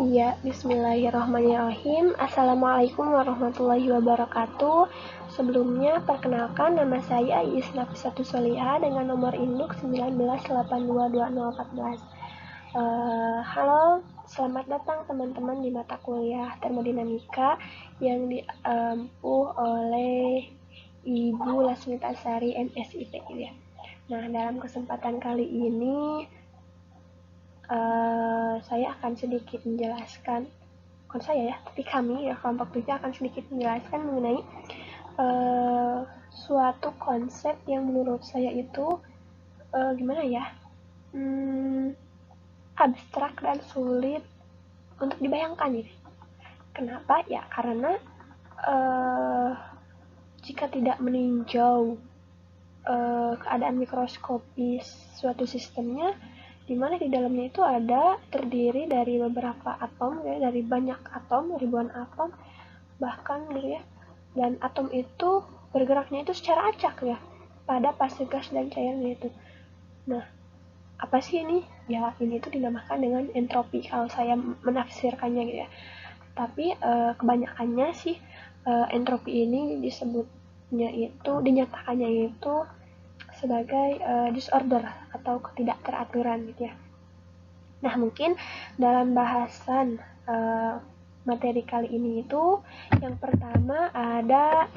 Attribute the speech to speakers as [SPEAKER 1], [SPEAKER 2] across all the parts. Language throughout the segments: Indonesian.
[SPEAKER 1] Iya, bismillahirrahmanirrahim. Assalamualaikum warahmatullahi wabarakatuh. Sebelumnya, perkenalkan nama saya Iis Nafisatu Soliha dengan nomor induk 19822014. Halo, selamat datang teman-teman di mata kuliah termodinamika yang diampuh oleh Ibu Lasmitasari MSIP ya. Nah, dalam kesempatan kali ini saya akan sedikit menjelaskan, bukan saya ya, tapi kami ya kelompok 7 akan sedikit menjelaskan mengenai suatu konsep yang menurut saya itu gimana ya, abstrak dan sulit untuk dibayangkan gitu. Kenapa? Ya karena jika tidak meninjau keadaan mikroskopis suatu sistemnya, di mana di dalamnya itu ada terdiri dari beberapa atom ya, dari banyak atom, ribuan atom bahkan gitu ya, dan atom itu bergeraknya itu secara acak ya pada fase gas dan cair gitu. Nah, apa sih ini? Ya ini itu dinamakan dengan entropi kalau saya menafsirkannya gitu ya. Tapi kebanyakannya sih entropi ini dinyatakannya itu sebagai disorder atau ketidakteraturan gitu ya. Nah, mungkin dalam bahasan materi kali ini itu yang pertama ada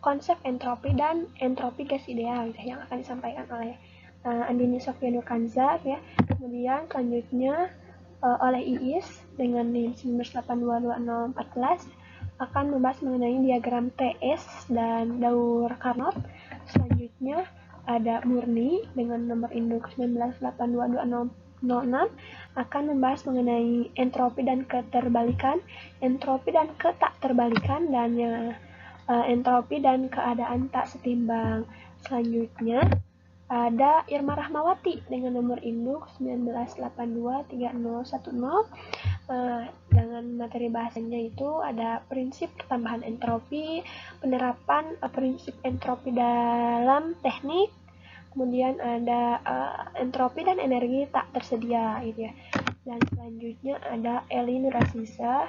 [SPEAKER 1] konsep entropi dan entropi gas ideal gitu, yang akan disampaikan oleh Andini Sofyanurkanza ya. Kemudian selanjutnya oleh Iis dengan NIM 19822014 akan membahas mengenai diagram TS dan Daur Carnot. Selanjutnya ada Murni dengan nomor induk 19822006 akan membahas mengenai entropi dan keterbalikan, entropi dan ketakterbalikan, dan entropi dan keadaan tak setimbang. Selanjutnya ada Irma Rahmawati dengan nomor induk 19823010. Dengan materi bahasanya itu ada prinsip pertambahan entropi, penerapan prinsip entropi dalam teknik, kemudian ada entropi dan energi tak tersedia gitu ya. Dan selanjutnya ada Eli Nurasiza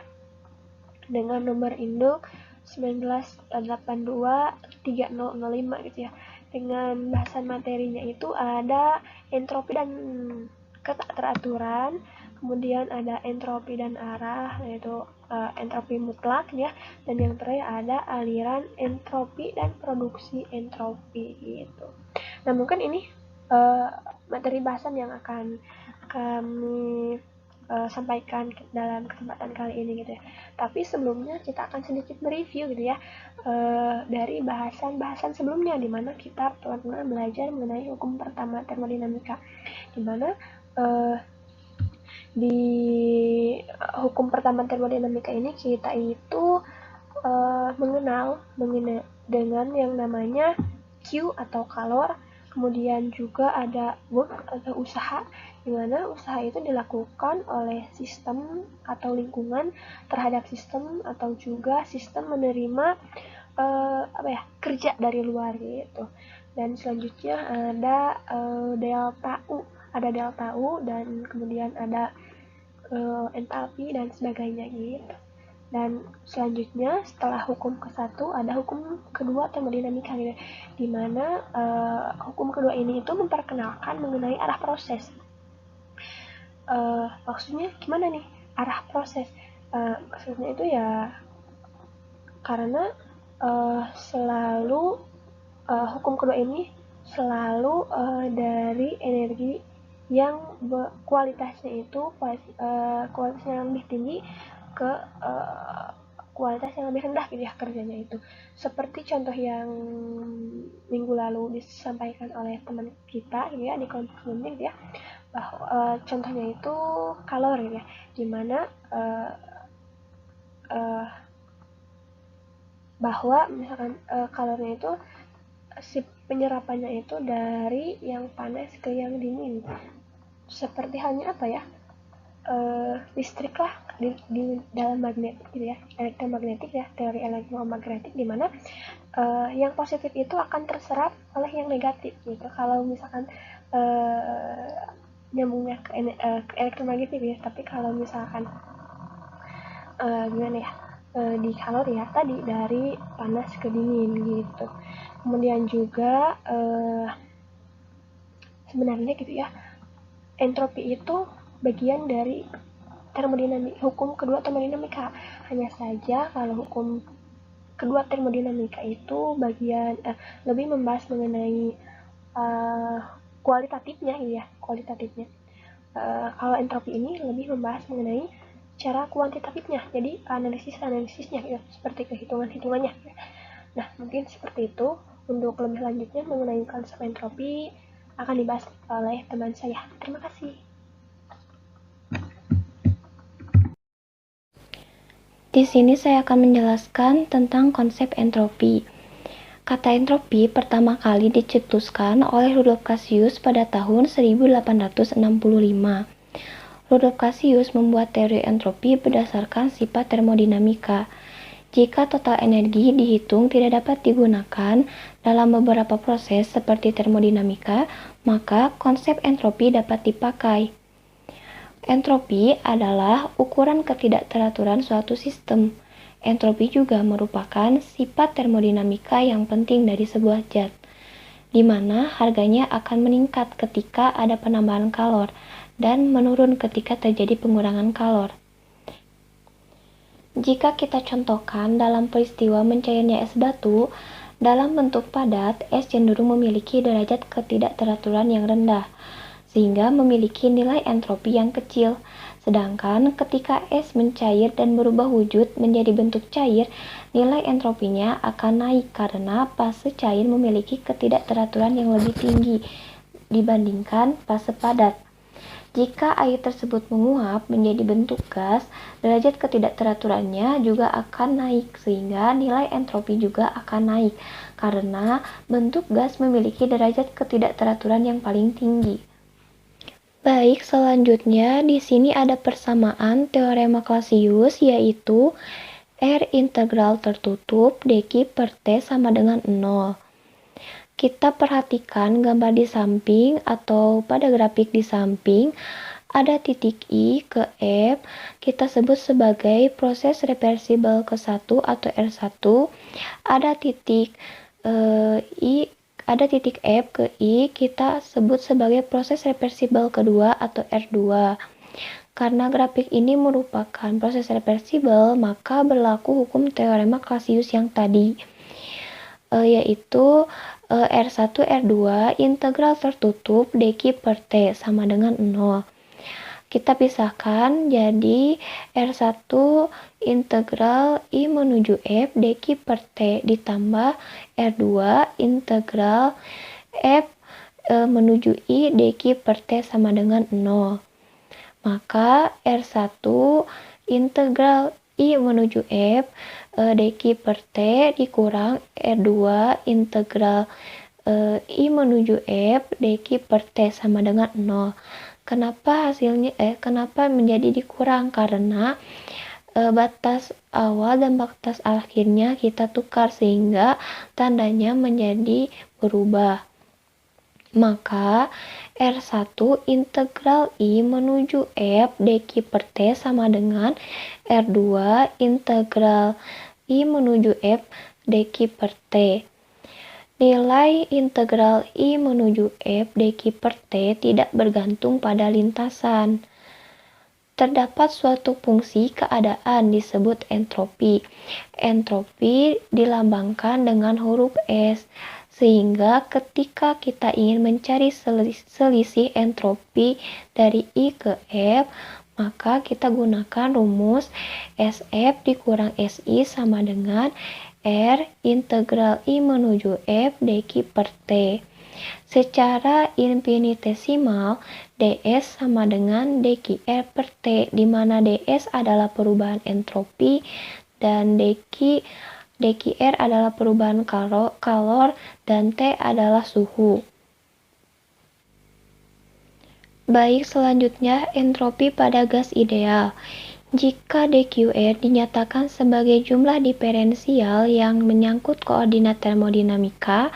[SPEAKER 1] dengan nomor induk 19823005 gitu ya. Dengan bahasan materinya itu ada entropi dan keteraturan, kemudian ada entropi dan arah, yaitu entropi mutlak ya, dan yang terakhir ada aliran entropi dan produksi entropi gitu. Nah, mungkin ini materi bahasan yang akan kami sampaikan dalam kesempatan kali ini gitu ya. Tapi sebelumnya kita akan sedikit mereview gitu ya dari bahasan-bahasan sebelumnya, di mana kita pernah belajar mengenai hukum pertama termodinamika, di mana di hukum pertama termodinamika ini kita itu mengenal dengan yang namanya Q atau kalor, kemudian juga ada work atau usaha, di mana usaha itu dilakukan oleh sistem atau lingkungan terhadap sistem, atau juga sistem menerima kerja dari luar gitu. Dan selanjutnya ada delta U, dan kemudian ada entalpi dan sebagainya gitu. Dan selanjutnya setelah hukum ke-1 ada hukum kedua termodinamika gitu, di mana hukum kedua ini itu memperkenalkan mengenai arah proses. Maksudnya gimana nih arah proses? Maksudnya itu ya karena selalu hukum kedua ini selalu dari energi yang kualitasnya itu kualitasnya yang lebih tinggi ke kualitas yang lebih rendah gitu ya kerjanya itu. Seperti contoh yang minggu lalu disampaikan oleh teman kita gitu ya di kelompok sebelumnya gitu ya, bahwa contohnya itu kalori ya, dimana bahwa misalkan kalorinya itu si penyerapannya itu dari yang panas ke yang dingin, seperti halnya apa ya, listrik lah di dalam magnetik gitu ya, elektromagnetik ya, teori elektromagnetik, di mana yang positif itu akan terserap oleh yang negatif gitu. Kalau misalkan nyambungnya ke elektromagnetik ya. Tapi kalau misalkan gimana ya, di kalor ya tadi dari panas ke dingin gitu. Kemudian juga sebenarnya gitu ya, entropi itu bagian dari hukum kedua termodinamika. Hanya saja kalau hukum kedua termodinamika itu lebih membahas mengenai kualitatifnya ya, kualitatifnya. Kalau entropi ini lebih membahas mengenai cara kuantitatifnya, jadi analisisnya ya, seperti kehitungan-hitungannya. Nah, mungkin seperti itu. Untuk lebih lanjutnya mengenai konsep entropi akan dibahas oleh teman saya. Terima kasih.
[SPEAKER 2] Di sini saya akan menjelaskan tentang konsep entropi. Kata entropi pertama kali dicetuskan oleh Rudolf Cassius pada tahun 1865. Rudolf Cassius membuat teori entropi berdasarkan sifat termodinamika. Jika total energi dihitung tidak dapat digunakan dalam beberapa proses seperti termodinamika, maka konsep entropi dapat dipakai. Entropi adalah ukuran ketidakteraturan suatu sistem. Entropi juga merupakan sifat termodinamika yang penting dari sebuah zat, di mana harganya akan meningkat ketika ada penambahan kalor dan menurun ketika terjadi pengurangan kalor. Jika kita contohkan dalam peristiwa mencairnya es batu, dalam bentuk padat, es cenderung memiliki derajat ketidakteraturan yang rendah, sehingga memiliki nilai entropi yang kecil. Sedangkan ketika es mencair dan berubah wujud menjadi bentuk cair, nilai entropinya akan naik karena fase cair memiliki ketidakteraturan yang lebih tinggi dibandingkan fase padat. Jika air tersebut menguap menjadi bentuk gas, derajat ketidakteraturannya juga akan naik sehingga nilai entropi juga akan naik karena bentuk gas memiliki derajat ketidakteraturan yang paling tinggi. Baik, selanjutnya di sini ada persamaan teorema Clausius, yaitu R integral tertutup dq per T sama dengan 0. Kita perhatikan gambar di samping atau pada grafik di samping, ada titik I ke F, kita sebut sebagai proses reversibel ke-1 atau R1, ada titik F ke I, kita sebut sebagai proses reversibel kedua atau R2. Karena grafik ini merupakan proses reversibel, maka berlaku hukum teorema Clausius yang tadi, yaitu R1 R2 integral tertutup dq per T sama dengan 0. Kita pisahkan jadi R1 integral I menuju F dq per T ditambah R2 integral F menuju I dq per T sama dengan 0. Maka R1 integral I menuju F dq per T dikurang R2 integral I menuju F dq per T sama dengan 0. Kenapa menjadi dikurang? Karena batas awal dan batas akhirnya kita tukar sehingga tandanya menjadi berubah. Maka R1 integral I menuju F dq per T sama dengan R2 integral I menuju F dq per T. Nilai integral I menuju F dq per T tidak bergantung pada lintasan. Terdapat suatu fungsi keadaan disebut entropi. Entropi dilambangkan dengan huruf S, sehingga ketika kita ingin mencari selisih entropi dari I ke F, maka kita gunakan rumus SF dikurang SI sama dengan R integral I menuju F dq per T. Secara infinitesimal, ds sama dengan dqr per T, di mana ds adalah perubahan entropi dan dqr adalah perubahan kalor dan T adalah suhu. Baik, selanjutnya entropi pada gas ideal. Jika dqr dinyatakan sebagai jumlah diferensial yang menyangkut koordinat termodinamika,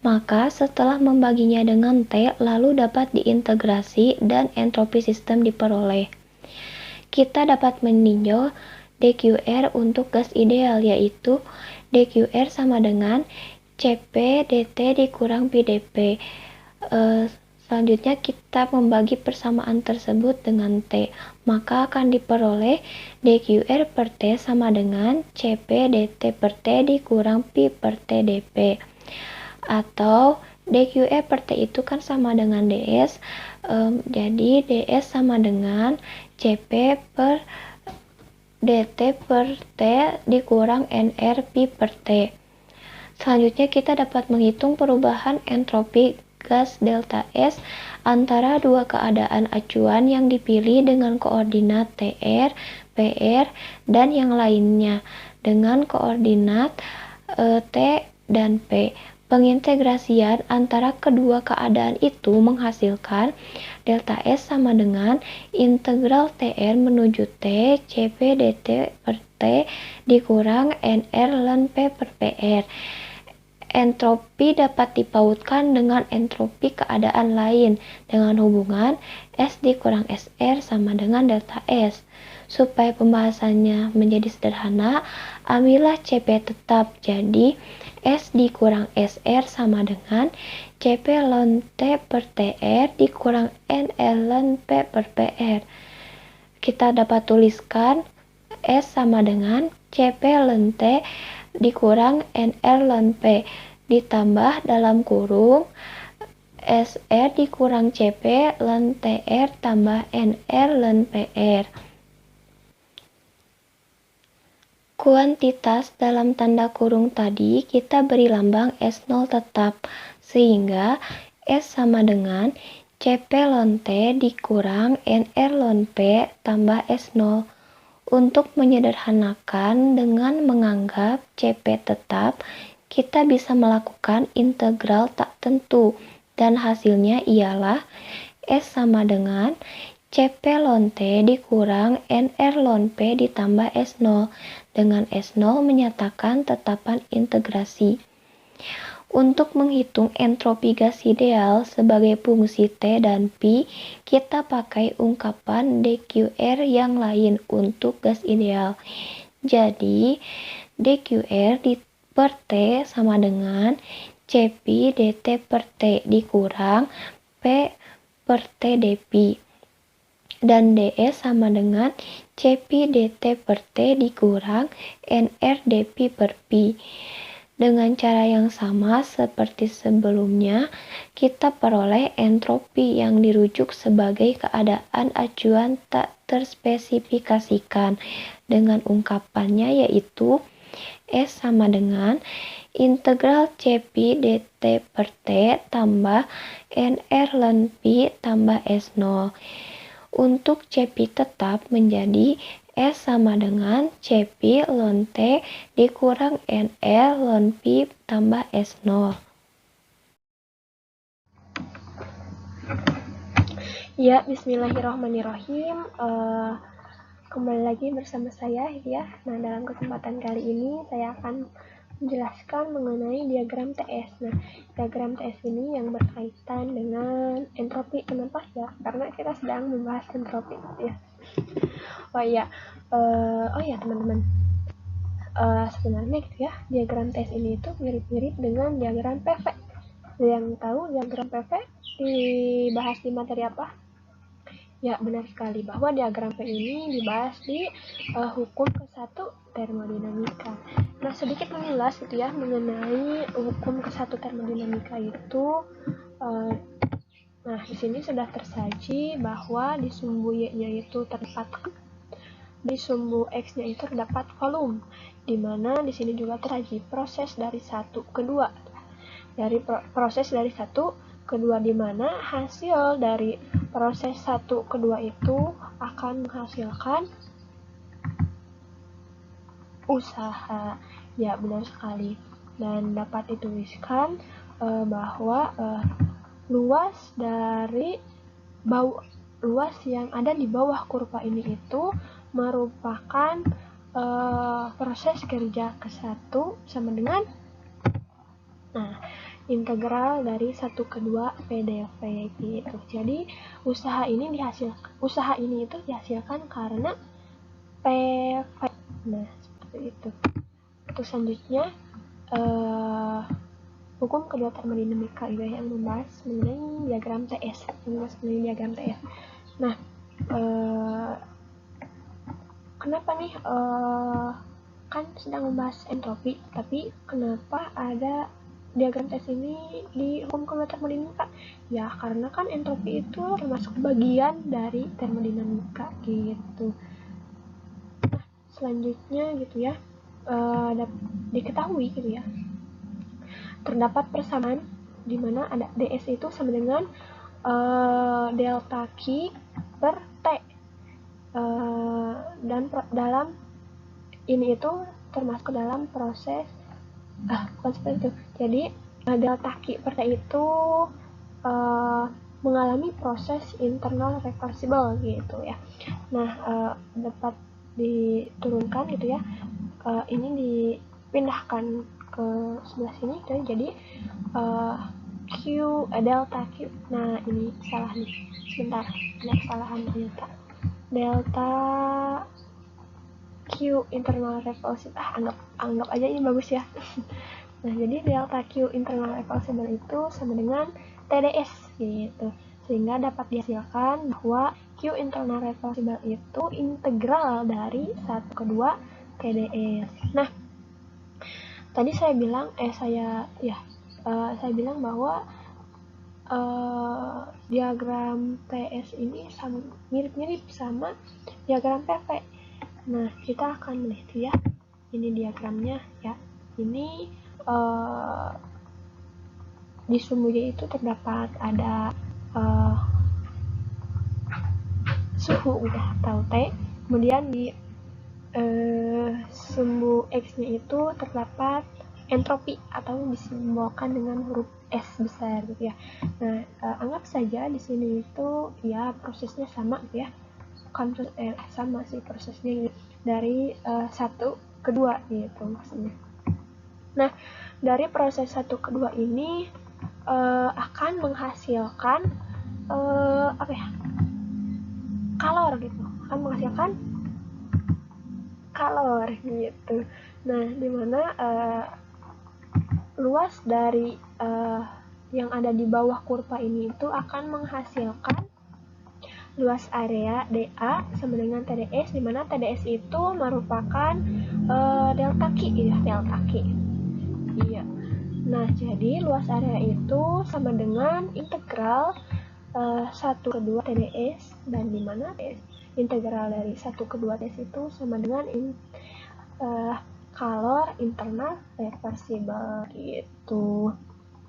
[SPEAKER 2] Maka setelah membaginya dengan T, lalu dapat diintegrasi dan entropi sistem diperoleh. Kita dapat meninjau dQr untuk gas ideal, yaitu dQr sama dengan Cp dt dikurang Pi dP. Selanjutnya kita membagi persamaan tersebut dengan T, maka akan diperoleh dQr per T sama dengan Cp dt per T dikurang Pi per T dP. Atau dQr per T itu kan sama dengan ds, jadi ds sama dengan Cp per dt per T dikurang Nr Pi per T. Selanjutnya kita dapat menghitung perubahan entropi gas delta S antara dua keadaan acuan yang dipilih dengan koordinat TR, PR, dan yang lainnya dengan koordinat T dan P. Pengintegrasian antara kedua keadaan itu menghasilkan delta S sama dengan integral TR menuju T Cp dt per T dikurang Nr ln P per PR. Entropi dapat dipautkan dengan entropi keadaan lain dengan hubungan S dikurang SR sama dengan delta S. Supaya pembahasannya menjadi sederhana, ambillah Cp tetap, jadi S dikurang SR sama dengan Cp ln T per TR dikurang Nr ln P per PR. Kita dapat tuliskan S sama dengan Cp ln T dikurang Nr ln P ditambah dalam kurung SR dikurang Cp ln TR tambah Nr ln PR. Kuantitas dalam tanda kurung tadi kita beri lambang S0 tetap, sehingga S sama dengan Cp ln T dikurang Nr ln P tambah S0. Untuk menyederhanakan dengan menganggap Cp tetap, kita bisa melakukan integral tak tentu, dan hasilnya ialah S sama dengan Cp ln T dikurang Nr ln P ditambah S0, dengan S0 menyatakan tetapan integrasi. Untuk menghitung entropi gas ideal sebagai fungsi T dan Pi, kita pakai ungkapan dQr yang lain untuk gas ideal. Jadi, dQr per T sama dengan Cp dt per T dikurang P per T dP. Dan ds sama dengan Cp dt per T dikurang Nr dP per Pi. Dengan cara yang sama seperti sebelumnya, kita peroleh entropi yang dirujuk sebagai keadaan acuan tak terspesifikasikan dengan ungkapannya, yaitu S sama dengan integral Cp dt per T tambah Nr ln Pi tambah S0. Untuk Cp tetap menjadi S sama dengan Cp ln T dikurang Nr ln Pi tambah S0.
[SPEAKER 1] Ya, bismillahirrahmanirrahim. Kembali lagi bersama saya ya. Nah, dalam kesempatan kali ini saya akan menjelaskan mengenai diagram TS. Nah, diagram TS ini yang berkaitan dengan entropi. Kenapa ya? Karena kita sedang membahas entropi ya. Oh ya teman-teman, sebenarnya gitu ya, diagram TS ini itu mirip-mirip dengan diagram PV. Yang tahu diagram PV dibahas di materi apa? Ya, benar sekali bahwa diagram P ini dibahas di hukum ke-1 termodinamika. Nah, sedikit mengulas gitu ya mengenai hukum ke-1 termodinamika itu. Nah, di sini sudah tersaji bahwa di sumbu Y-nya itu terdapat, di sumbu X-nya itu terdapat volume, di mana di sini juga tersaji proses dari 1 ke 2. Dari proses dari 1 ke 2, di mana hasil dari proses 1 ke 2 itu akan menghasilkan usaha. Ya, benar sekali. Dan dapat dituliskan bahwa luas yang ada di bawah kurva ini itu merupakan proses kerja ke-1 sama dengan, nah, integral dari 1 ke 2 PDV gitu. Jadi usaha ini itu dihasilkan karena PV. Nah, seperti itu. Terus selanjutnya hukum kedua termodinamika juga yang membahas mengenai diagram TS. Nah, kenapa nih kan sedang membahas entropi, tapi kenapa ada diagram TS ini di hukum kedua termodinamika? Ya karena kan entropi itu termasuk bagian dari termodinamika gitu. Nah, selanjutnya gitu ya, diketahui gitu ya, terdapat persamaan di mana ada ds itu sama dengan delta Q per T, dan dalam ini itu termasuk dalam proses bukan seperti itu. Jadi delta Q per T itu mengalami proses internal reversible gitu ya. Nah, dapat diturunkan gitu ya, ini dipindahkan ke sebelah sini gitu, jadi Q delta Q. Nah, ini salah nih, sebentar, ada kesalahan ternyata. Delta Q internal reversible, anggap aja ini bagus ya. Nah, jadi delta Q internal reversible itu sama dengan TDS gitu, sehingga dapat dihasilkan bahwa Q internal reversible itu integral dari 1 ke 2 TDS. Nah, tadi saya bilang saya bilang bahwa diagram TS ini mirip-mirip sama diagram PV. Nah, kita akan melihat ya, ini diagramnya ya. Ini di sumbunya itu terdapat ada suhu, udah tahu T. Kemudian di sumbu X-nya itu terdapat entropi atau disimbolkan dengan huruf S besar gitu ya. Nah, anggap saja di sini itu ya prosesnya sama gitu ya. Sama sih prosesnya gitu. Dari 1 ke 2 gitu maksudnya. Nah, dari proses 1 ke 2 ini akan menghasilkan kalor gitu. Akan menghasilkan kalor gitu. Nah, dimana luas dari yang ada di bawah kurva ini itu akan menghasilkan luas area dA sama dengan TDS, dimana TDS itu merupakan delta Q ya, delta Q. Iya. Nah, jadi luas area itu sama dengan integral 1 ke 2 TDS, dan dimana integral dari 1 ke 2 TDS itu sama dengan kalor internal reversible gitu.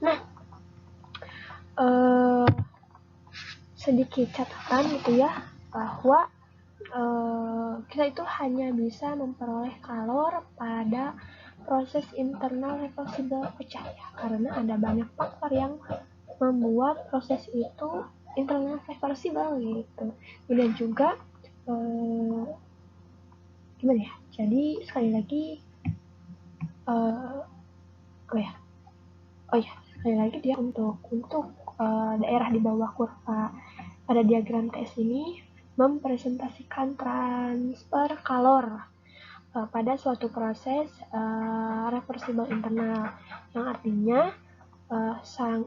[SPEAKER 1] Nah, sedikit catatan gitu ya, bahwa kita itu hanya bisa memperoleh kalor pada proses internal reversible pecah ya, karena ada banyak faktor yang membuat proses itu internal reversible gitu. Kemudian juga gimana ya, jadi sekali lagi sekali lagi dia untuk daerah di bawah kurva pada diagram TS ini mempresentasikan transfer kalor pada suatu proses reversible internal, yang artinya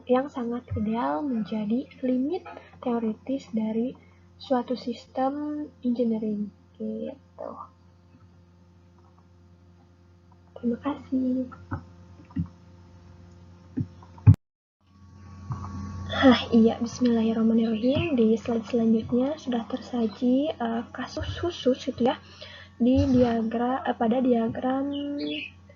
[SPEAKER 1] yang sangat ideal menjadi limit teoritis dari suatu sistem engineering gitu. Terima kasih. Iya, bismillahirrahmanirrahim. Di slide selanjutnya sudah tersaji kasus khusus gitu ya di pada diagram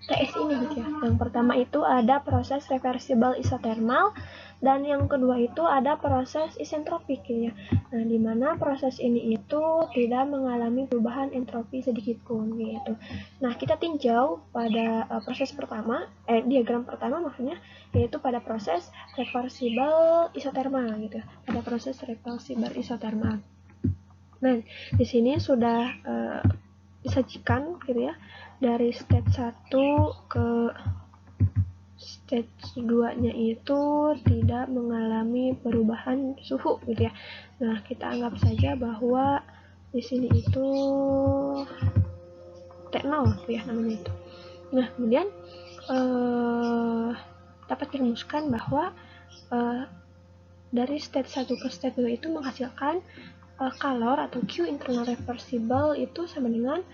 [SPEAKER 1] TS ini gitu ya. Yang pertama itu ada proses reversible isotermal, dan yang kedua itu ada proses isentropik gitu ya. Nah, di mana proses ini itu tidak mengalami perubahan entropi sedikit pun gitu. Nah, kita tinjau pada proses pertama, diagram pertama maksudnya, yaitu pada proses reversible isotermal gitu. Pada proses reversible isotermal. Nah, di sini sudah disajikan gitu ya, dari step 1 ke stage 2-nya itu tidak mengalami perubahan suhu gitu ya. Nah, kita anggap saja bahwa di sini itu T0 ya namanya itu. Nah, kemudian dapat dirumuskan bahwa dari stage 1 ke stage 2 itu menghasilkan kalor atau Q internal reversible itu sama dengan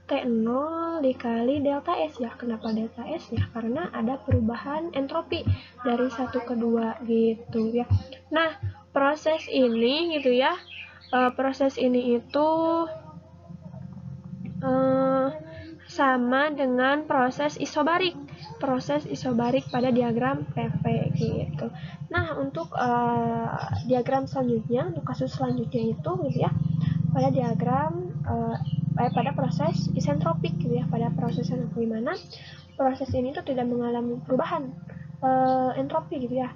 [SPEAKER 1] T0 dikali delta S ya. Kenapa delta S ya? Karena ada perubahan entropi dari 1 ke 2 gitu ya. Nah, proses ini gitu ya. Proses ini itu sama dengan proses isobarik. Proses isobarik pada diagram PV gitu. Nah, untuk diagram selanjutnya, untuk kasus selanjutnya itu gitu ya. Pada diagram pada proses isentropik gitu ya, pada proses entropik mana proses ini tuh tidak mengalami perubahan entropi gitu ya.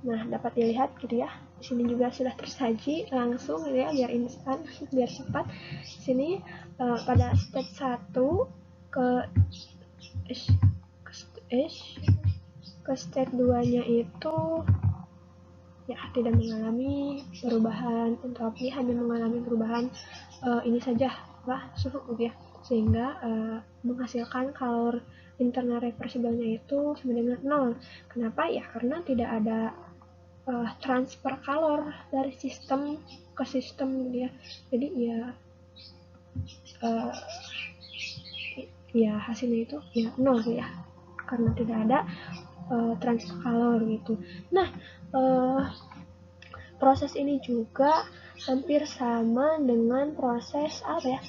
[SPEAKER 1] Nah, dapat dilihat gitu ya. Di sini juga sudah tersaji langsung gitu ya, biar instan, biar cepat. Di sini pada step 1 ke step 2-nya itu ya tidak mengalami perubahan entropi, hanya mengalami perubahan ini saja suhu gitu ya, sehingga menghasilkan kalor internal reversible-nya itu sama dengan 0. Kenapa ya? Karena tidak ada transfer kalor dari sistem ke sistem gitu ya. Jadi ya hasilnya itu ya 0 ya, karena tidak ada transfer kalor gitu. Nah, proses ini juga hampir sama dengan proses apa ya,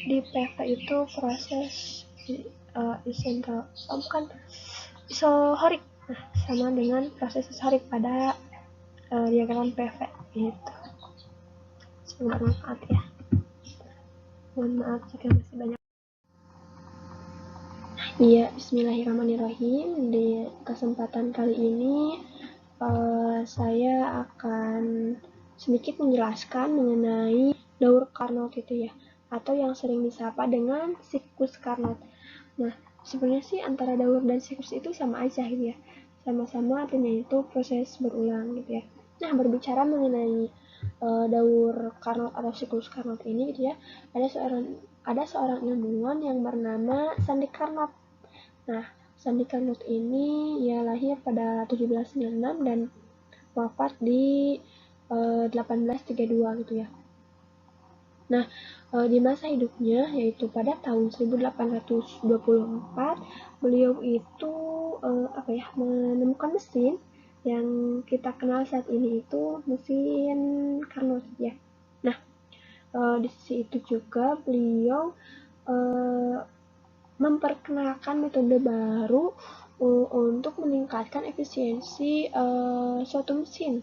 [SPEAKER 1] di PV itu proses isohorik. Nah, sama dengan proses isohorik pada diagram PV gitu. Semoga bermanfaat ya. Mohon maaf jika masih banyak. Iya, bismillahirrahmanirrahim. Di kesempatan kali ini saya akan sedikit menjelaskan mengenai daur Carnot itu ya, atau yang sering disapa dengan siklus Carnot. Nah, sebenarnya sih antara daur dan siklus itu sama aja gitu ya, sama-sama artinya itu proses berulang gitu ya. Nah, berbicara mengenai daur Carnot atau siklus Carnot ini gitu ya, ada seorang ilmuwan yang bernama Sandi Carnot. Nah, Sandi Carnot ini ia lahir pada 1796 dan wafat di 1832 gitu ya. Nah, di masa hidupnya yaitu pada tahun 1824 beliau itu menemukan mesin yang kita kenal saat ini itu mesin Carnot ya. Nah, di sisi itu juga beliau memperkenalkan metode baru untuk meningkatkan efisiensi suatu mesin.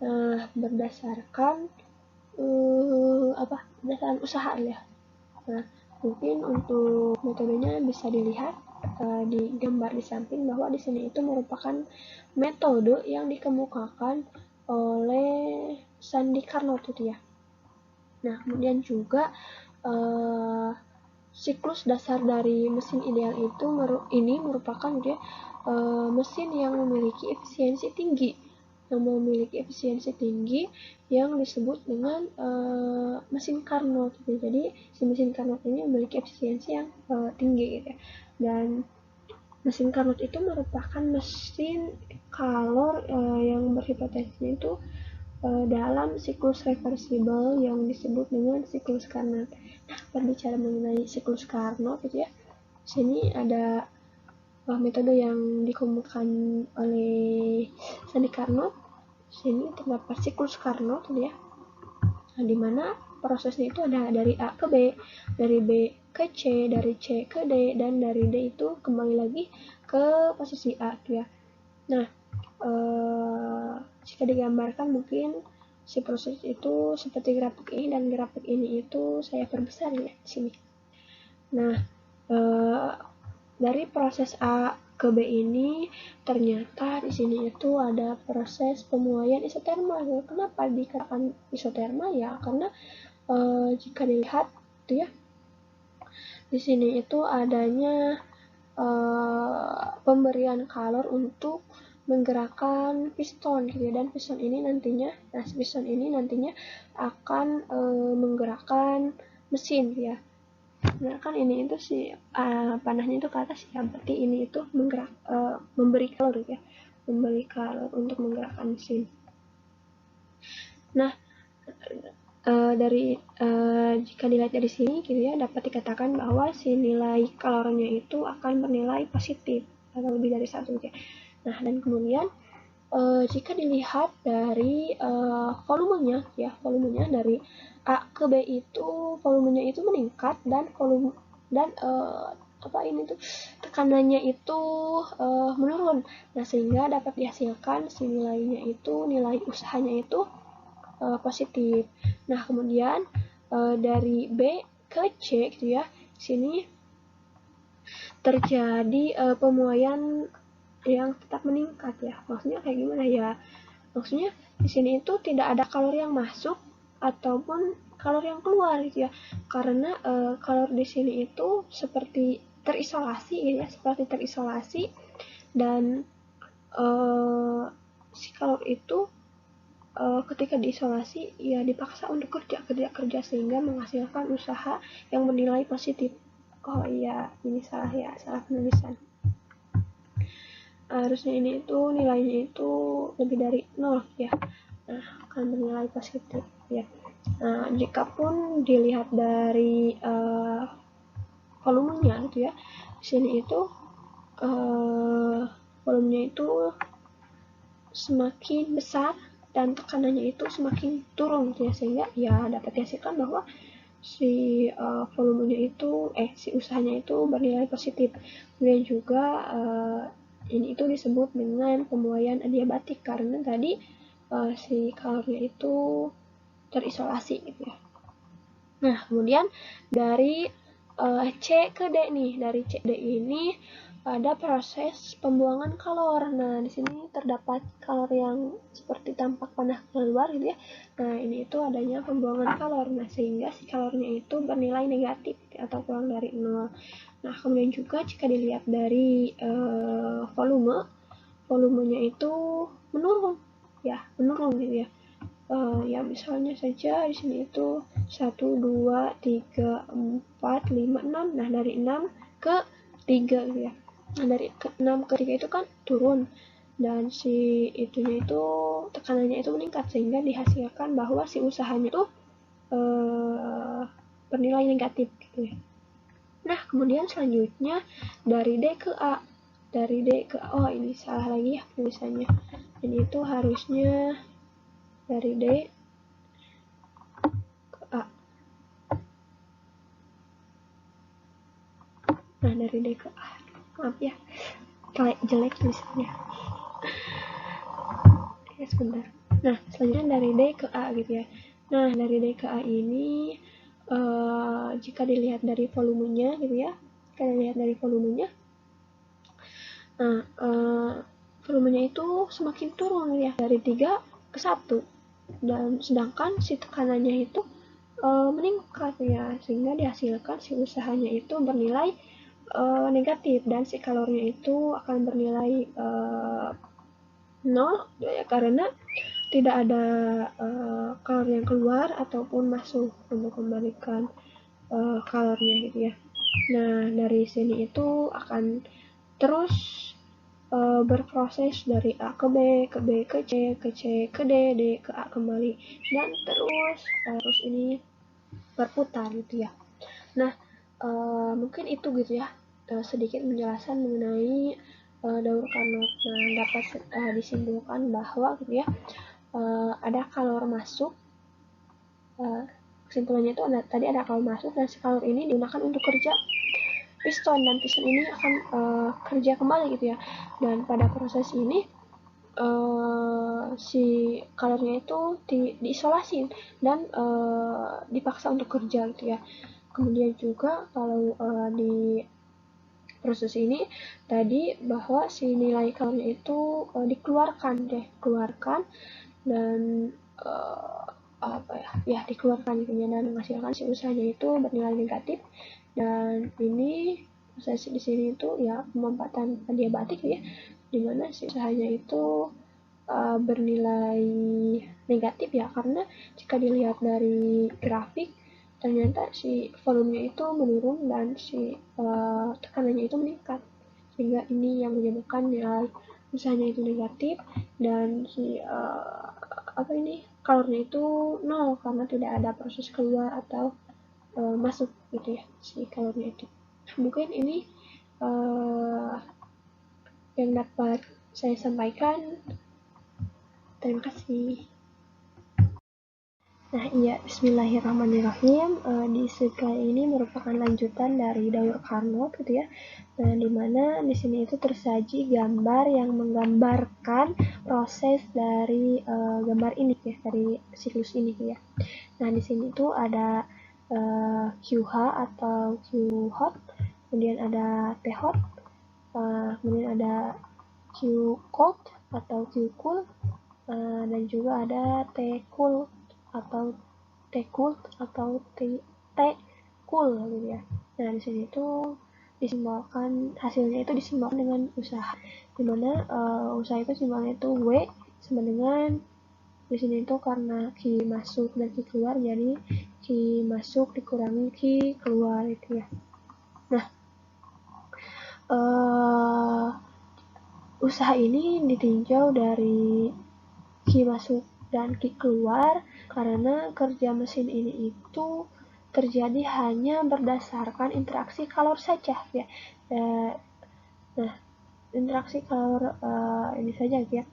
[SPEAKER 1] Nah, berdasarkan berdasarkan usaha ya. Nah, mungkin untuk metodenya bisa dilihat di gambar di samping, bahwa di sini itu merupakan metode yang dikemukakan oleh Sandi Carnot itu ya. Nah, kemudian juga siklus dasar dari mesin ideal itu ini merupakan mesin yang memiliki efisiensi tinggi, yang disebut dengan mesin Carnot gitu. Jadi si mesin Carnot ini memiliki efisiensi yang tinggi gitu ya. Dan mesin Carnot itu merupakan mesin kalor yang berhipotensinya itu dalam siklus reversible yang disebut dengan siklus Carnot. Nah, berbicara mengenai siklus Carnot gitu ya, sini ada metode yang dikemukakan oleh Sandi Carnot. Sini terdapat siklus Carnot gitu ya. Nah, dimana prosesnya itu ada dari A ke B, dari B ke C, dari C ke D, dan dari D itu kembali lagi ke posisi A gitu ya. Nah, jika digambarkan mungkin si proses itu seperti grafik ini, dan grafik ini itu saya perbesar ya di sini. Nah, dari proses A ke B ini ternyata di sini itu ada proses pemuaian isotermal. Kenapa dikatakan isotermal ya? Karena jika dilihat itu ya, di sini itu adanya pemberian kalor untuk menggerakkan piston gitu ya, dan piston ini nantinya akan menggerakkan mesin gitu ya. Nah kan ini itu si panahnya itu ke atas ya, berarti ini itu memberi kalor gitu ya, memberi kalor untuk menggerakkan mesin. Nah jika dilihat dari sini gitu ya, dapat dikatakan bahwa si nilai kalornya itu akan bernilai positif atau lebih dari 1 ya. Nah dan kemudian jika dilihat dari volumenya dari A ke B itu volumenya itu meningkat dan tekanannya itu menurun. Nah sehingga dapat dihasilkan si nilai usahanya itu positif. Nah kemudian dari B ke C gitu ya, sini terjadi pemuaian yang tetap meningkat ya. Maksudnya kayak gimana ya? Maksudnya di sini itu tidak ada kalori yang masuk ataupun kalori yang keluar gitu ya. Karena kalori di sini itu seperti terisolasi dan si kalori itu ketika diisolasi ya dipaksa untuk kerja sehingga menghasilkan usaha yang bernilai positif. Oh iya, ini salah penulisan. Harusnya ini itu nilainya itu lebih dari 0 ya. Nah, akan bernilai positif ya. Nah, jika pun dilihat dari volumenya gitu ya, di sini itu volumenya itu semakin besar dan tekanannya itu semakin turun gitu ya, sehingga ya dapat dihasilkan bahwa si volumenya itu si usahanya itu bernilai positif. Kemudian juga ini itu disebut dengan pemuaian adiabatik karena tadi si kalorinya itu terisolasi gitu ya. Nah kemudian dari C ke D nih, dari C D ini ada proses pembuangan kalor. Nah, di sini terdapat kalor yang seperti tampak panah keluar gitu ya. Nah, ini itu adanya pembuangan kalor. Nah, sehingga si kalornya itu bernilai negatif atau kurang dari 0. Nah, kemudian juga jika dilihat dari volumenya itu menurun gitu ya. Ya misalnya saja di sini itu 1, 2, 3, 4, 5, 6. Nah, dari 6 ke 3 gitu ya. Nah, dari 6 ke 3 itu kan turun dan si itunya itu tekanannya itu meningkat sehingga dihasilkan bahwa si usahanya itu bernilai negatif gitu ya. Nah, kemudian selanjutnya dari D ke A. Oh ini salah lagi ya tulisannya. Ini itu harusnya dari D ke A. Nah, dari D ke A. Maaf ya, jelek tulisannya. Ya, sebentar. Nah, selanjutnya dari D ke A gitu ya. Nah, dari D ke A ini jika dilihat dari volumenya gitu ya. Nah, volumenya itu semakin turun ya, dari 3 ke 1. Dan sedangkan si tekanannya itu meningkat ya, sehingga dihasilkan si usahanya itu bernilai negatif dan si kalorinya itu akan bernilai 0 ya, karena tidak ada kalori yang keluar ataupun masuk untuk memberikan kalorinya gitu ya. Nah, dari sini itu akan terus berproses dari A ke B, ke B ke C, ke C ke D, D ke A kembali, dan terus ini berputar gitu ya. Nah, mungkin itu gitu ya, sedikit menjelaskan mengenai Daur Carnot. Nah, dapat disimpulkan bahwa gitu ya, ada kalor masuk. Kesimpulannya itu tadi ada kalor masuk dan si kalor ini digunakan untuk kerja piston dan piston ini akan kerja kembali gitu ya. Dan pada proses ini si kalornya itu diisolasi dan dipaksa untuk kerja gitu ya. Kemudian juga kalau di proses ini tadi bahwa si nilai kalornya itu dikeluarkan dan dikeluarkan gitu ya, dan menghasilkan si usahanya itu bernilai negatif. Dan ini proses di sini itu ya pemanfaatan adiabatik ya, dimana si usahanya itu bernilai negatif ya, karena jika dilihat dari grafik ternyata si volumenya itu menurun dan si tekanannya itu meningkat, sehingga ini yang menyebabkan nilai usahanya itu negatif dan si kalornya itu nol karena tidak ada proses keluar atau masuk gitu ya si kalornya itu. Mungkin ini yang dapat saya sampaikan. Terima kasih. Nah, iya, bismillahirrahmanirrahim. Di slide ini merupakan lanjutan dari Daur Carnot gitu ya. Nah, di mana di sini itu tersaji gambar yang menggambarkan proses dari gambar ini ya, dari siklus ini ya. Nah, di sini itu ada QH atau Q hot, kemudian ada T hot, kemudian ada Q cold atau Q cool, dan juga ada T cool atau T cool atau T cool gitu ya. Nah, di sini itu disimbolkan, hasilnya itu disimbolkan dengan usaha, dimana usaha itu simbolnya itu W sama dengan di sini itu karena Q masuk dan Q keluar, jadi Q masuk dikurangi Q keluar itu ya. Nah, usaha ini ditinjau dari Q masuk dan Q keluar karena kerja mesin ini itu terjadi hanya berdasarkan interaksi kalor saja ya. Nah, interaksi kalor ini saja ya.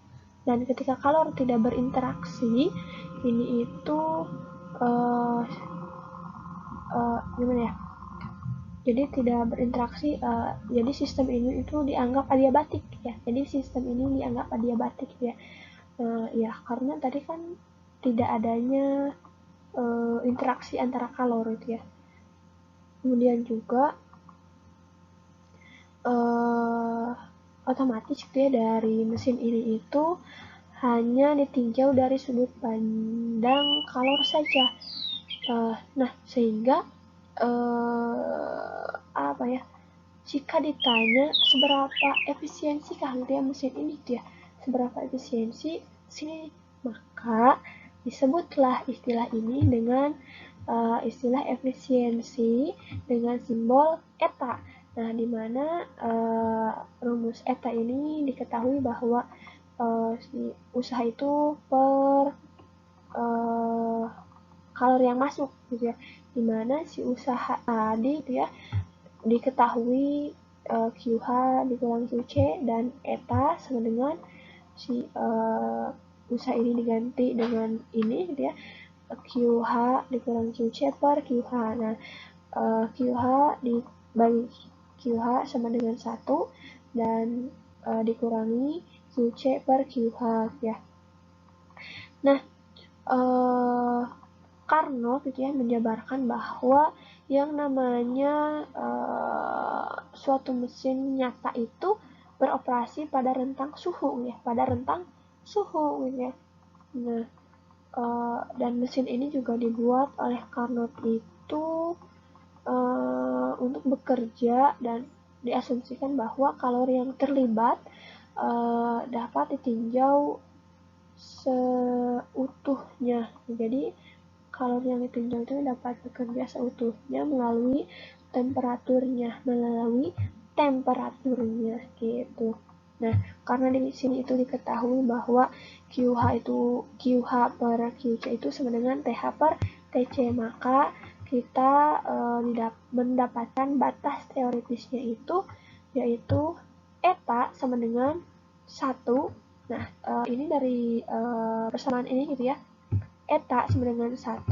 [SPEAKER 1] Dan ketika kalor tidak berinteraksi, ini itu gimana ya? Jadi tidak berinteraksi, jadi sistem ini itu dianggap adiabatik ya. Jadi sistem ini dianggap adiabatik ya. Ya karena tadi kan tidak adanya interaksi antara kalor itu ya. Kemudian juga otomatis gitu ya, dari mesin ini itu hanya ditinjau dari sudut pandang kalor saja. Nah, sehingga apa ya, jika ditanya seberapa efisiensi kah gitu ya mesin ini gitu ya, seberapa efisiensi sini, maka disebutlah istilah ini dengan istilah efisiensi dengan simbol eta. Nah, di mana rumus eta ini diketahui bahwa si usaha itu per kalor yang masuk gitu ya, dimana si usaha tadi gitu ya diketahui QH dikurang QC dan eta sama dengan si usaha ini diganti dengan ini gitu ya, QH dikurang QC per QH. Nah, QH dibagi QH sama dengan 1 dan dikurangi QC per QH ya. Nah, Carnot gitu ya menjabarkan bahwa yang namanya suatu mesin nyata itu beroperasi pada rentang suhu ya, pada rentang suhu gitu ya. Nah, dan mesin ini juga dibuat oleh Carnot itu untuk bekerja, dan diasumsikan bahwa kalori yang terlibat dapat ditinjau seutuhnya. Jadi kalori yang ditinjau itu dapat bekerja seutuhnya melalui temperaturnya gitu. Nah, karena di sini itu diketahui bahwa QH per QC itu sama dengan TH per TC, maka kita mendapatkan batas teoritisnya itu yaitu eta sama dengan 1. Nah, ini dari persamaan ini gitu ya. Eta sama dengan 1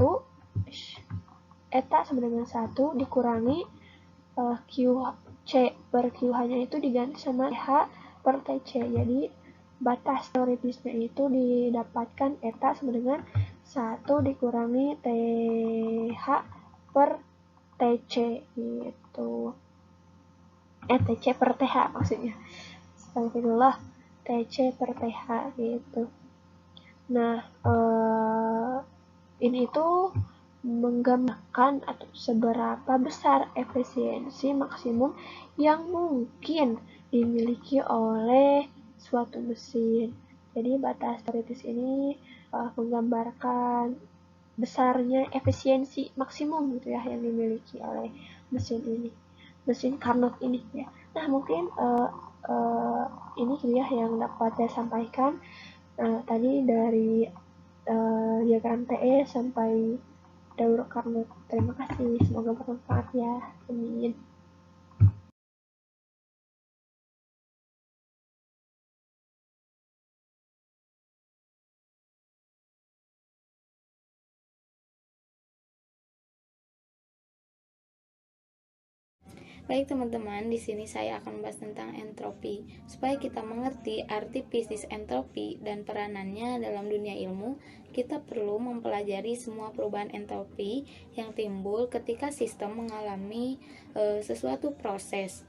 [SPEAKER 1] dikurangi QC per QH-nya itu diganti sama TH per TC. Jadi batas teoritisnya itu didapatkan eta sama dengan 1 dikurangi TH per TC gitu. TC per TH maksudnya. Astagfirullah, TC per TH gitu. Nah, ini itu menggambarkan atau seberapa besar efisiensi maksimum yang mungkin dimiliki oleh suatu mesin. Jadi batas teoritis ini menggambarkan besarnya efisiensi maksimum gitu ya yang dimiliki oleh mesin ini, mesin Carnot ini ya. Nah mungkin ini gitu ya yang dapat saya sampaikan tadi dari diagram TE sampai daur Carnot. Terima kasih, semoga bermanfaat ya. Amin.
[SPEAKER 3] Baik teman-teman, di sini saya akan membahas tentang entropi. Supaya kita mengerti arti bisnis entropi dan peranannya dalam dunia ilmu, kita perlu mempelajari semua perubahan entropi yang timbul ketika sistem mengalami sesuatu proses.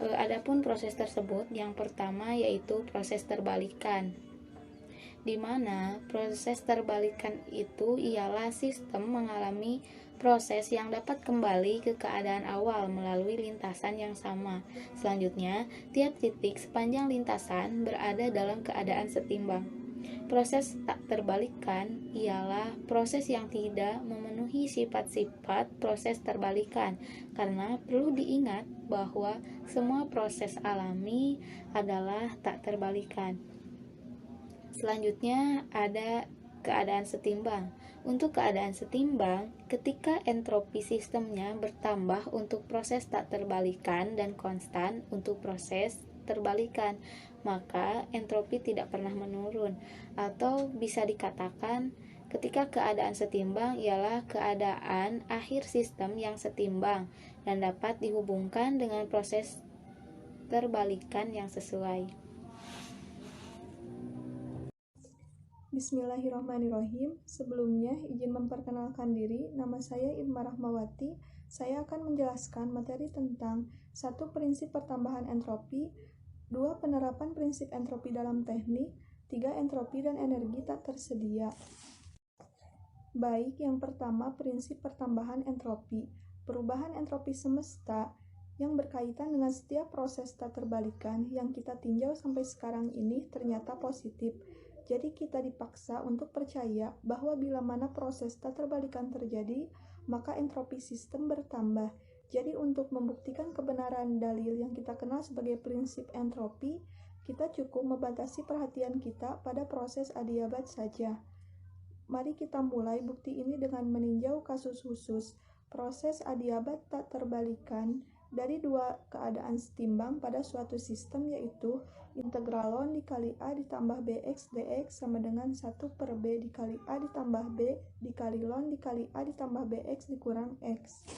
[SPEAKER 3] Adapun proses tersebut, yang pertama yaitu proses terbalikan, di mana proses terbalikan itu ialah sistem mengalami proses yang dapat kembali ke keadaan awal melalui lintasan yang sama. Selanjutnya, tiap titik sepanjang lintasan berada dalam keadaan setimbang. Proses tak terbalikan ialah proses yang tidak memenuhi sifat-sifat proses terbalikan, karena perlu diingat bahwa semua proses alami adalah tak terbalikan. Selanjutnya ada keadaan setimbang. Untuk keadaan setimbang, ketika entropi sistemnya bertambah untuk proses tak terbalikan dan konstan untuk proses terbalikan, maka entropi tidak pernah menurun. Atau bisa dikatakan, ketika keadaan setimbang ialah keadaan akhir sistem yang setimbang dan dapat dihubungkan dengan proses terbalikan yang sesuai.
[SPEAKER 4] Bismillahirrahmanirrahim. Sebelumnya, izin memperkenalkan diri. Nama saya Irma Rahmawati. Saya akan menjelaskan materi tentang 1. Prinsip pertambahan entropi, 2. Penerapan prinsip entropi dalam teknik, 3. Entropi dan energi tak tersedia. Baik, yang pertama prinsip pertambahan entropi. Perubahan entropi semesta yang berkaitan dengan setiap proses tak terbalikan yang kita tinjau sampai sekarang ini ternyata positif. Jadi kita dipaksa untuk percaya bahwa bila mana proses tak terbalikan terjadi, maka entropi sistem bertambah. Jadi untuk membuktikan kebenaran dalil yang kita kenal sebagai prinsip entropi, kita cukup membatasi perhatian kita pada proses adiabat saja. Mari kita mulai bukti ini dengan meninjau kasus khusus, proses adiabat tak terbalikan dari dua keadaan setimbang pada suatu sistem, yaitu integralon dikali A ditambah BX dx sama dengan 1 per B dikali A ditambah B dikali ln dikali A ditambah BX dikurang X.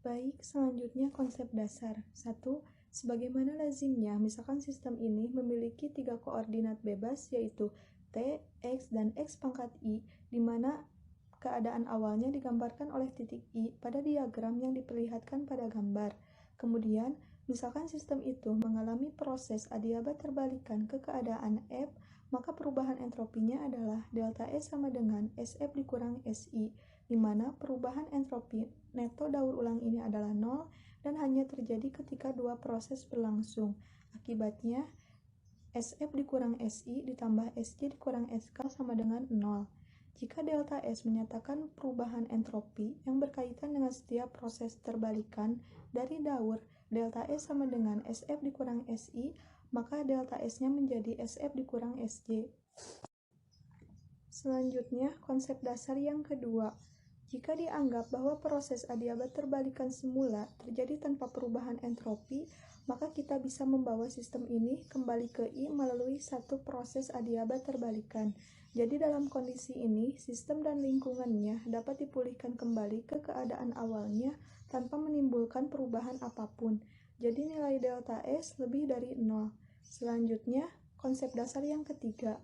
[SPEAKER 4] Baik, selanjutnya konsep dasar. 1. Sebagaimana lazimnya, misalkan sistem ini memiliki 3 koordinat bebas, yaitu T, X, dan X pangkat I, di mana keadaan awalnya digambarkan oleh titik I pada diagram yang diperlihatkan pada gambar. Kemudian, misalkan sistem itu mengalami proses adiabat terbalikan ke keadaan F, maka perubahan entropinya adalah delta S sama dengan SF dikurang SI, di mana perubahan entropi neto daur ulang ini adalah 0 dan hanya terjadi ketika dua proses berlangsung. Akibatnya, SF dikurang SI ditambah SJ dikurang SK sama dengan 0. Jika delta S menyatakan perubahan entropi yang berkaitan dengan setiap proses terbalikan dari daur delta S sama dengan SF dikurang SI, maka delta S-nya menjadi SF dikurang SJ. Selanjutnya, konsep dasar yang kedua. Jika dianggap bahwa proses adiabat terbalikan semula terjadi tanpa perubahan entropi, maka kita bisa membawa sistem ini kembali ke I melalui satu proses adiabat terbalikan. Jadi dalam kondisi ini, sistem dan lingkungannya dapat dipulihkan kembali ke keadaan awalnya tanpa menimbulkan perubahan apapun. Jadi nilai delta S lebih dari 0. Selanjutnya, konsep dasar yang ketiga.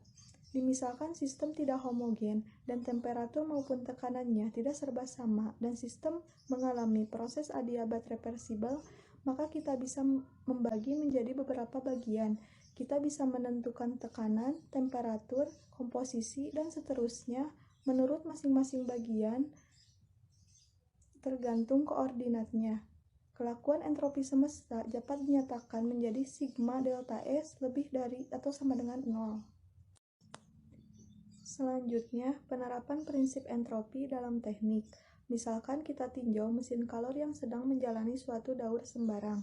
[SPEAKER 4] Dimisalkan sistem tidak homogen dan temperatur maupun tekanannya tidak serba sama dan sistem mengalami proses adiabat reversibel, maka kita bisa membagi menjadi beberapa bagian. Kita bisa menentukan tekanan, temperatur, komposisi, dan seterusnya menurut masing-masing bagian tergantung koordinatnya. Kelakuan entropi semesta dapat dinyatakan menjadi sigma delta S lebih dari atau sama dengan 0. Selanjutnya, penerapan prinsip entropi dalam teknik. Misalkan kita tinjau mesin kalor yang sedang menjalani suatu daur sembarang.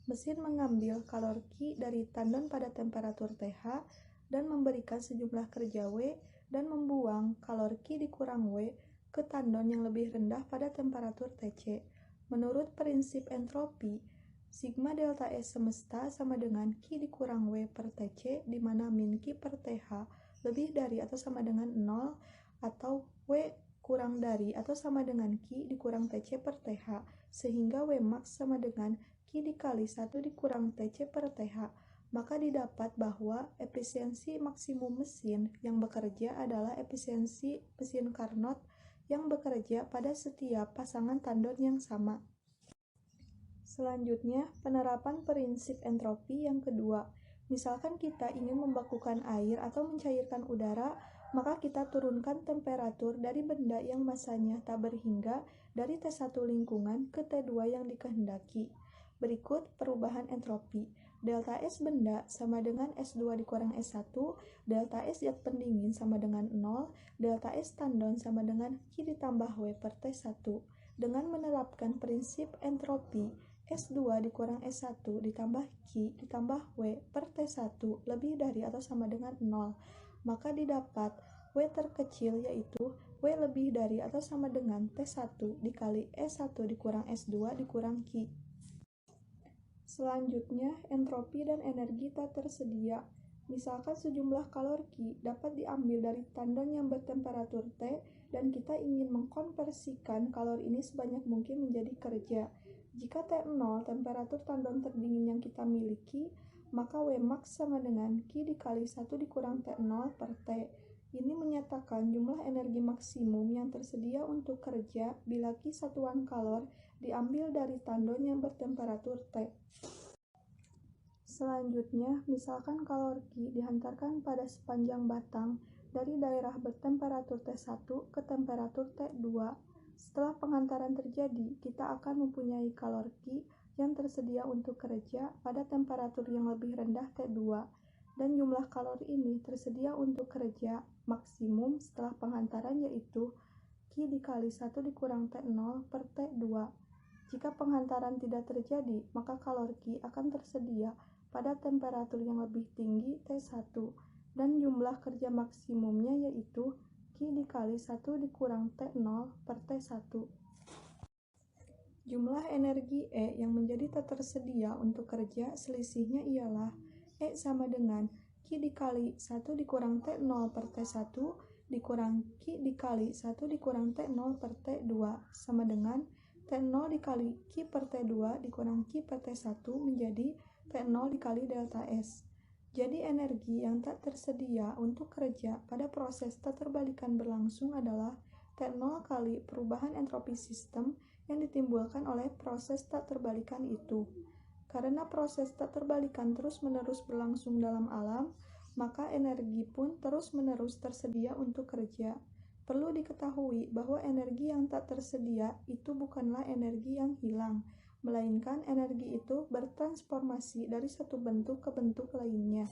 [SPEAKER 4] Mesin mengambil kalor Q dari tandon pada temperatur TH dan memberikan sejumlah kerja W dan membuang kalor Q dikurang W ke tandon yang lebih rendah pada temperatur TC. Menurut prinsip entropi, sigma delta S semesta sama dengan Q dikurang W per TC, di mana min Q per TH lebih dari atau sama dengan 0, atau W kurang dari atau sama dengan Q dikurang TC per TH, sehingga W max sama dengan Q dikali 1 dikurang TC per TH. Maka didapat bahwa efisiensi maksimum mesin yang bekerja adalah efisiensi mesin Carnot yang bekerja pada setiap pasangan tandon yang sama. Selanjutnya, penerapan prinsip entropi yang kedua. Misalkan kita ingin membakukan air atau mencairkan udara, maka kita turunkan temperatur dari benda yang masanya tak berhingga dari T1 lingkungan ke T2 yang dikehendaki. Berikut perubahan entropi. Delta S benda sama dengan S2 dikurang S1, delta S zat pendingin sama dengan 0, delta S tandon sama dengan Q ditambah W per T1. Dengan menerapkan prinsip entropi, S2 dikurang S1 ditambah Q ditambah W per T1 lebih dari atau sama dengan 0, maka didapat W terkecil yaitu W lebih dari atau sama dengan T1 dikali S1 dikurang S2 dikurang Q. Selanjutnya, entropi dan energi tak tersedia. Misalkan sejumlah kalor Q dapat diambil dari tandon yang bertemperatur T dan kita ingin mengkonversikan kalor ini sebanyak mungkin menjadi kerja. Jika T0 temperatur tandon terdingin yang kita miliki, maka W max sama dengan Q dikali 1 dikurang T0 per T. Ini menyatakan jumlah energi maksimum yang tersedia untuk kerja bila Q satuan kalor diambil dari tandon yang bertemperatur T. Selanjutnya, misalkan kalor Q dihantarkan pada sepanjang batang dari daerah bertemperatur T1 ke temperatur T2. Setelah penghantaran terjadi, kita akan mempunyai kalor Q yang tersedia untuk kerja pada temperatur yang lebih rendah T2, dan jumlah kalor ini tersedia untuk kerja maksimum setelah penghantaran yaitu Q dikali 1 dikurang T0 per T2. Jika penghantaran tidak terjadi, maka kalor Q akan tersedia pada temperatur yang lebih tinggi T1, dan jumlah kerja maksimumnya yaitu Q dikali 1 dikurang T0 per T1. Jumlah energi E yang menjadi tak tersedia untuk kerja selisihnya ialah E sama dengan Q dikali 1 dikurang T0 per T1 dikurang Q dikali 1 dikurang T0 per T2 sama dengan T0 dikali Q per T2 dikurang Q per T1 menjadi T0 dikali delta S. Jadi energi yang tak tersedia untuk kerja pada proses keterbalikan berlangsung adalah T0 kali perubahan entropi sistem yang ditimbulkan oleh proses tak terbalikan itu. Karena proses tak terbalikan terus-menerus berlangsung dalam alam, maka energi pun terus-menerus tersedia untuk kerja. Perlu diketahui bahwa energi yang tak tersedia itu bukanlah energi yang hilang, melainkan energi itu bertransformasi dari satu bentuk ke bentuk lainnya.